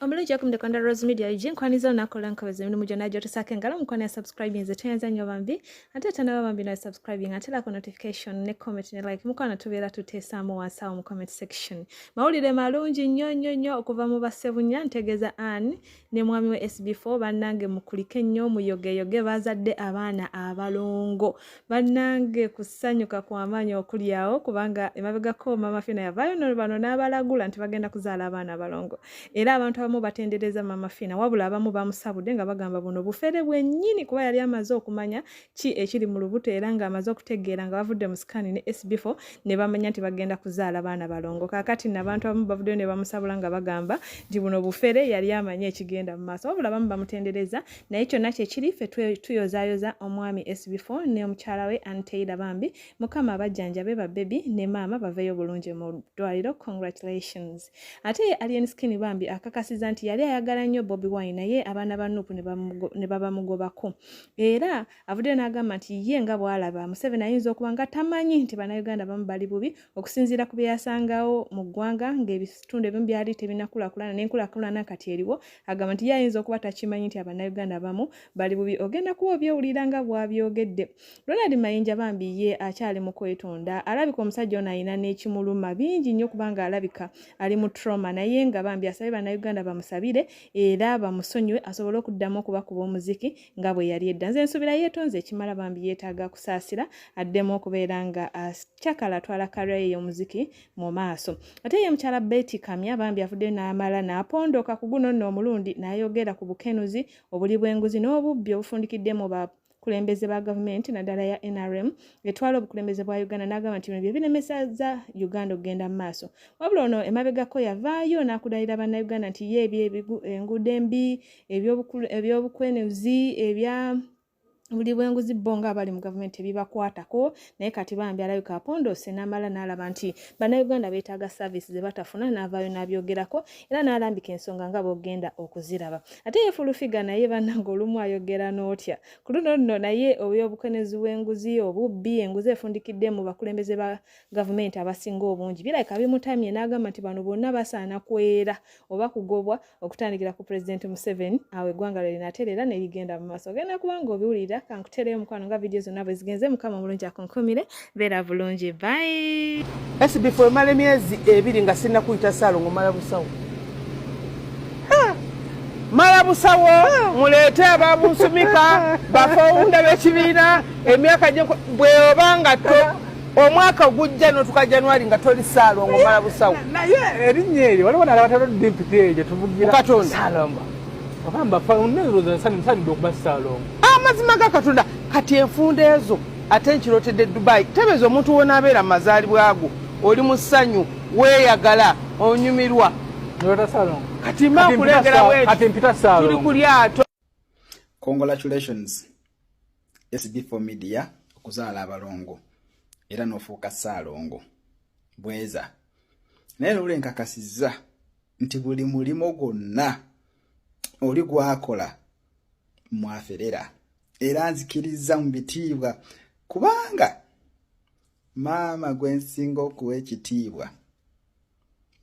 Omulungi yakumde kwanda Rose Media ije nkwaniza nakola nkabeze minu mujana joto sake ngala mukwana subscribing ze tenza nyo bambi ate tana bambi na subscribing atela ko notification ne comment ne like mukwana tubera tutesa mu wasawo mu comment section mawulire malungi nnyo okuva mu basebunya ntegeza an ne mwami we SB4 bannange mukulike nnyo muyogeyoge bazadde abaana abalongo bannange kusanyuka kwa manyo okulyawo kubanga emabega ko Mama Phina yavayo no bano n'abalagula nti bagenda kuzaala abaana abalongo era abantu abamu batendereza Mama Phina wabula abamu bamusabude nga bagamba buno bufere bwennyini kuba yali amaze okumanya ki ekiri mu lubuto era nga amaze okutegeera nga bavudde mu scan ne SB4 ne bamanya nti bagenda kuzaala abaana balongo kakati n'abantu abamu bavudde ne bamusabula nga bagamba nti buno bufere yali amanya ekigenda mu maaso wabula abamu bamutendereza naye kyonna kyekiri ffe tuyozaayoza omwami SB4 ne omukyala we Anteira bambi mukama abajjanjabe ba baby ne maama baveeyo bulungi mu ddwaliro. Congratulations. Ate alien skin bambi akakasiza nti yali ayagala nnyo Bobiwine naye abaana ba Nuupu ne babamugobako era avudde n'agamba nti ye nga bw'alaba Museveni ayinza okuba nga tamanyi nti bannayuganda bamu bali bubi okusinziira ku bye yasangawo mu ggwanga ng'ebitundu ebimu byali tebinakulaakulana n'enkulaakulana kati eriwo agamba nti ye ayinza okuba takimanyi nti abannayuganda bamu bali bubi. Ogenda kuba obyowulira nga bw'abyogedde. Ronald Mayinja bambi ye akyali mu kwetonda alabika omusajja ono ayina n'ekimuluma bingi nnyo kubanga alabika ali mu trauma naye nga bambi asabye bannayuganda bamusabire era bamusonyiwe asobole okuddamu okubakuba omuziki nga bwe yali edda. Nze nsubira yeetonze ekimala bambi yeetaaga kusaasira addemu okubeera nga akyakala atwala kariya ye y'omuziki mu maaso. Ate ye mukyala Bety Kamya bambi avudde n'amala n'apondoka ku guno nno omulundi n'ayogera ku bukenuzi obuli bw'enguzi n'obubbi obufundikidde mu kulembeze ba gavumenti naddala ya NRM etwala obukulembeze bwa Uganda n'agamba nti bino bye binemesezza Uganda okugenda mu maaso. Wabula ono emabegako yavaayo n'akudalira bannayuganda nti ye enguudo embi ebyobukwenuzi buli bw'enguzi bonga abali mu gavumenti ebibakwatako naye kati bambi alabika apondose n'amala n'alaba nti bannayuganda beetaaga service ze batafuna n'avaayo n'abyogerako era n'alambika ensonga nga bogenda okuziraba. Ate ye fulufiga naye bannange olumu ayogera n'otya ku luno nno naye obw'obukenezi bw'enguzi obubbi enguzi efundikidde mu bakulembeze ba gavumenti abasinga obungi birabika bimutamye n'agamba nti bano bonna basaana kwera oba kugobwa okutandikira ku Pulezidenti Museveni awo eggwanga lye linatereera ne ligenda mu maaso. Ogenda kubanga obiwulira kankutereyo mukwano nga video zonna bwe zigenze mukama mulungi akunkumire beera bulungi bye. SB4 emala emyezi 2 nga sirina kuyita Saalongo mala busawo muleete ababunsumika bafawunda b'ekibiina emyaka bwe obanga omwaka gujja n'otuka January nga toli Saalongo mala busawo naye erinnya eryo waliwo nalaba talodde empite gye tuvugira Katonda Saalongo abamba fawunda nsanidde okuba Saalongo amazima ga Katonda kati enfunda ezo ate nkirotedde Dubai tebeeza omuntu wona abeera mu mazaalibwa ago oli mu ssanyu weeyagala onyumirwa noleta Saalongo kati makulengera ati mpita Saalongo tuli ku lyato. Congratulations SB4 Media okuzaala abalongo era n'ofuuka Saalongo bweza naye lule nkakasizza nti buli mulimo gwonna oli gwakola mwaferera era nzikiriza mu bitiibwa kubanga maama gwe nsinga okuwa ekitiibwa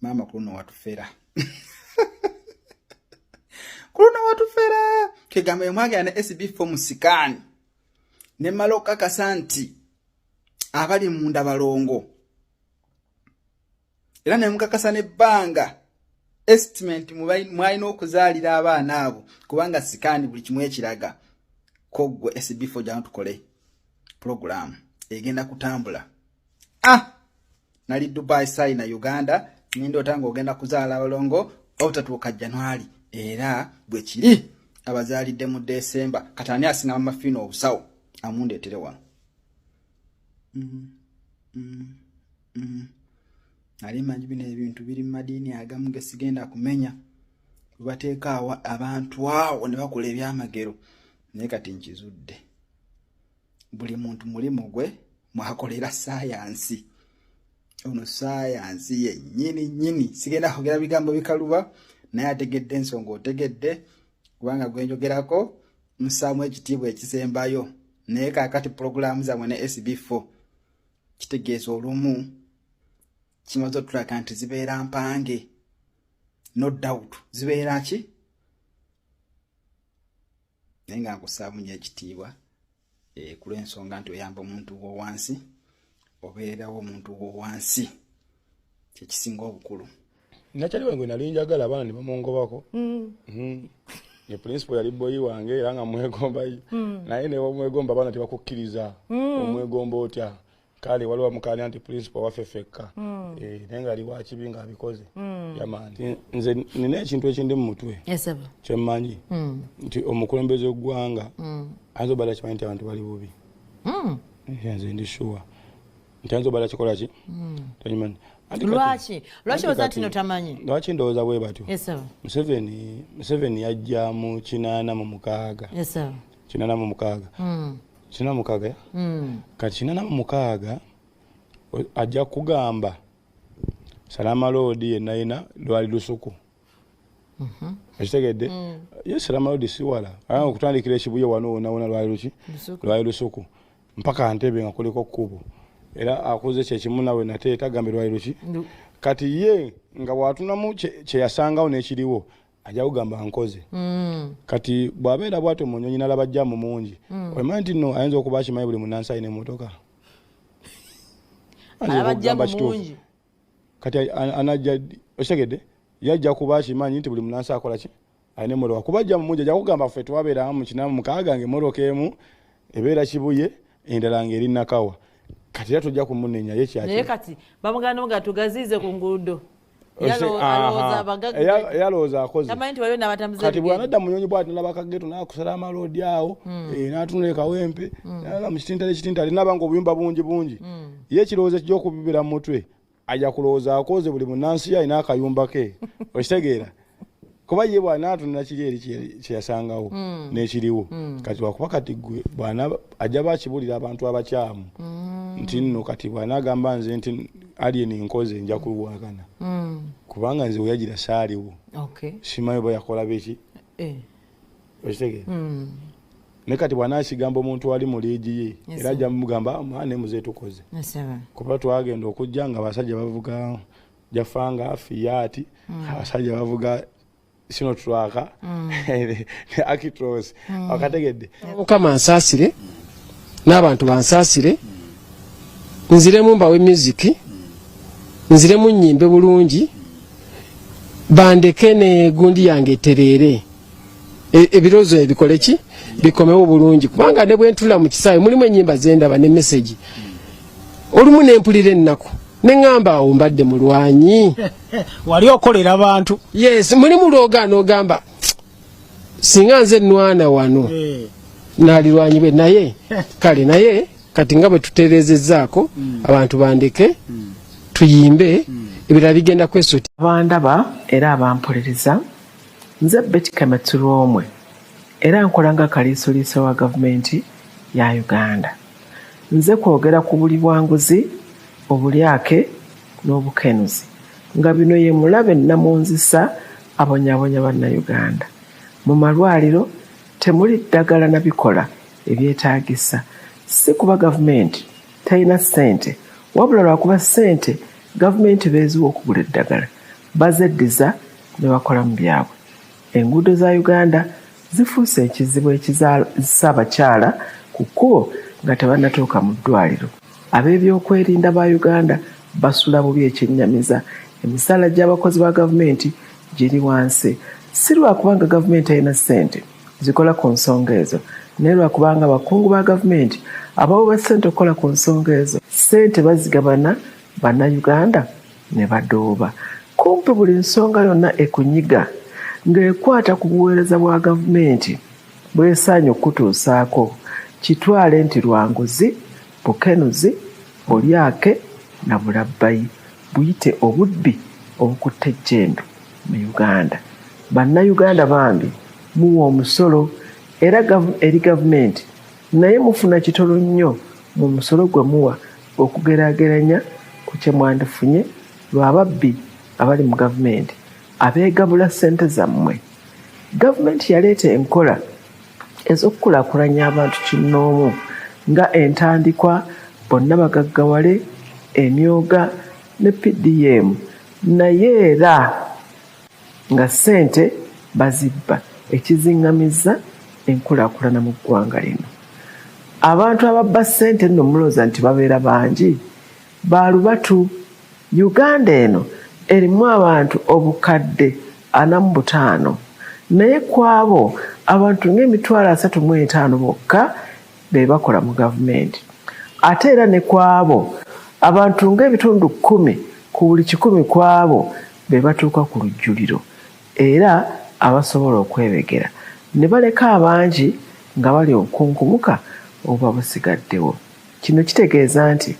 maama kuno watufera kuno watufera kegamba yamwagala ne SB4 musikani ne maloka kasanti abali munda balongo era ne mukakasa ne banga estimate mwalina okuzaalira abaana abo kubanga sikani buli kimwe ekiraga kogwe SB4 jano tukole program egenda kutambula nali Dubai sai na Uganda nindo tango ogenda kuzaala abalongo otatuuka January era bwe kiri abazaalidde mu December katani asinga Mama Phina obusawo amundeetere wano ali manyi bino ebintu biri mu madiini agamu gesigenda kumenya bateeka abantu awo ne bakola ebyamagero naye kati nkizudde buli muntu mulimu gwe mwakolera sayansi ono sayansi yennyini sigenda kugera bigambo bikaluba naye ategedde ensonga otegedde kubanga gwenjogerako musaamu ekitiibwa ekisembayo naye kakati programu zamwe ne SB4 kitegeeza olumu kimaze otulaga nti zibeera mpange no doubt zibeera ki naye nga nkusaba munye ekitiibwa ku lw'ensonga nti oyamba omuntu w'owansi obeerawo omuntu w'owansi kyekisinga obukulu nakyali wange nali njagala abaana ne bamongobako ye principal yali boyi wange era nga mwegomba naye ne bamwegomba abaana tebakukkiriza omwegomba otya kale waliwo mukanya nti principal waffe fekka naye nga ali wakibi nga abikoze yamaani nze nina ekintu ekindi mu mutwe kyemmanyi nti omukulembeze gw'eggwanga ayinza obala kimanyi nti abantu bali bubi nze ndi sure nti ayinza obala kikola ki tanyimanyi lwaki oza tino tamanyi lwaki ndowooza bwe batyo Museveni yajja mu 86 86 kati 86 ajja kugamba Salama Road yenna lwali lusuku ekitegedde ye Salama Road siwala okutandikira ekibuye wano wona lwali lusuku mpaka Ntebe nga kuliko kkubo era akoze kyekimu nawe nate tagambe lwali luki kati ye nga watunamu kye yasangawo n'ekiriwo ajja kugamba nkoze kati bw'abeera bw'atyo mu nnyonyi nalaba jjamu mungi omanyi nti nno ayinza okuba akimanyi buli munnansi alina emmotoka kati anajja okitegedde yajja kuba akimanyi nti buli munnansi akola ki alina emmotoka kuba jjamu mungi ajja kugamba ffe twabeera mu 86 ng'emmotoka emu ebeera Kibuye endala ng'eri Nakawa kati era tujja kumunenya ye kyaki naye kati bamugano nga tugazize ku nguudo yalowooza akoze tamanyi nti waliwo n'abatambuze kati bw'anadda mu nnyonyi bw'ati nalaba kageto n'akusala amaloodi awo n'atunula ekawempe n'alaba mu kitintale n'aba nga obuyumba bungi ye ekirowoozo kijja okubibira mu mutwe ajja kulowooza akoze buli munnansi ye alina akayumba ke okitegeera kuba ye bw'anaatunula kiri eri kyeyasangawo n'ekiriwo kati wakuba kati gwe bwana ajja bakibulira abantu abakyamu nti nno kati bw'anaagamba nze nti alien nkoze nja kulwakana kubanga nze weyagira saaliwo simanyi bwe yakola beki okitegeera ne kati bw'anaakigamba omuntu ali mu liigi ye era ajja mugamba mwana muze tukoze kuba twagenda okujja nga abasajja bavuga jafanga fiyaati abasajja bavuga sino twaka akitros akategedde Mukama nsaasire n'abantu bansaasire nziremu mbawe music nziremu nnyimbe bulungi bandeke ne gundi yange terere ebirozo ebikole ki bikomewo bulungi kubanga ne bwentula mu kisaawe mulimu ennyimba zendaba ne message olumu nempulira ennaku neŋŋamba awo mbadde mulwanyi wali okolera abantu yes mulimu lwogaana ogamba singa nze nnwana wano naalirwanyi bwe naye kale naye kati nga bwe tutereezezzaako abantu bandeke tuyimbe ebirala bigenda kwesuti abandaba era abampolereza nze Bety Kametulomwe era nkola nga kaliisoliiso wa gavumenti ya Uganda nze kwogera ku buli bwanguzi obulyake n'obukenuzi nga bino ye mulabe namunzisa abonyabonya bannayuganda mu malwaliro temuli ddagala na bikola ebyetaagisa si kuba gavumenti talina ssente wabula lwakuba ssente gavumenti beeziwa okugula eddagala bazeddiza ne bakola mu byabwe enguudo za Uganda zifuuse ekizibu ekizisa abakyala ku kkubo nga tebannatuuka mu ddwaliro ab'ebyokwerinda ba Uganda basula bubi ekyennyamiza emisala gy'abakozi ba gavumenti giri wansi si lwakubanga gavumenti alina ssente zikola ku nsonga ezo naye lwakubanga abakungu ba gavumenti abawo ssente okukola ku nsonga ezo ssente bazigabana bannayuganda ne badooba kumpi buli nsonga yonna ekunyiga ng'ekwata ku buweereza bwa gavumenti bwesaanye okutuusaako kitwale nti lwanguzi bukenuzi olyake na bulabbayi buyite obubbi obukutte ejjembe mu Uganda bannayuganda bambi muwa omusolo era eri gavumenti naye mufuna kitono nnyo mu musolo gwe muwa okugeraageranya ku kye mwandifunye lw'ababbi abali mu gavumenti abeegabula ssente zammwe gavumenti yaleeta enkola ez'okukulaakulanya abantu kinnoomu nga entandikwa bonna bagaggawale emyoga ne PDM naye era nga ssente bazibba ekiziŋŋamiza enkulaakulana mu ggwanga lino. Abantu ababba ssente nno mulowooza nti babeera bangi, baalubatu. Uganda eno erimu abantu obukadde 45, naye kwabo abantu nga 35 bokka be bakola mu gavumenti. Ate era ne kwabo abantu nga 10 ku buli 100 kwabo be batuuka ku lujjuliro era abasobola okwebegera ne baleka abangi nga bali okunkumuka oba busigaddewo. Kino kitegeeza nti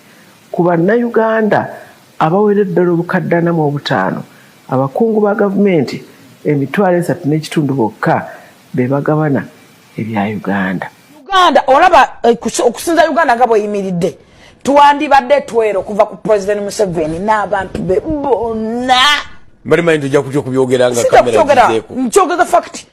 ku bannayuganda abawera ddala obukadde 45 abakungu ba gavumenti 3.5 bokka be bagabana ebya Uganda. Uganda olaba okusinza Uganda nga bweyimiridde tuwandibadde twero kuva ku President Museveni n'abantu be bonna bali mayindu ja kujja kubyogera nga kamera zizeeko. Nkyogeza fact.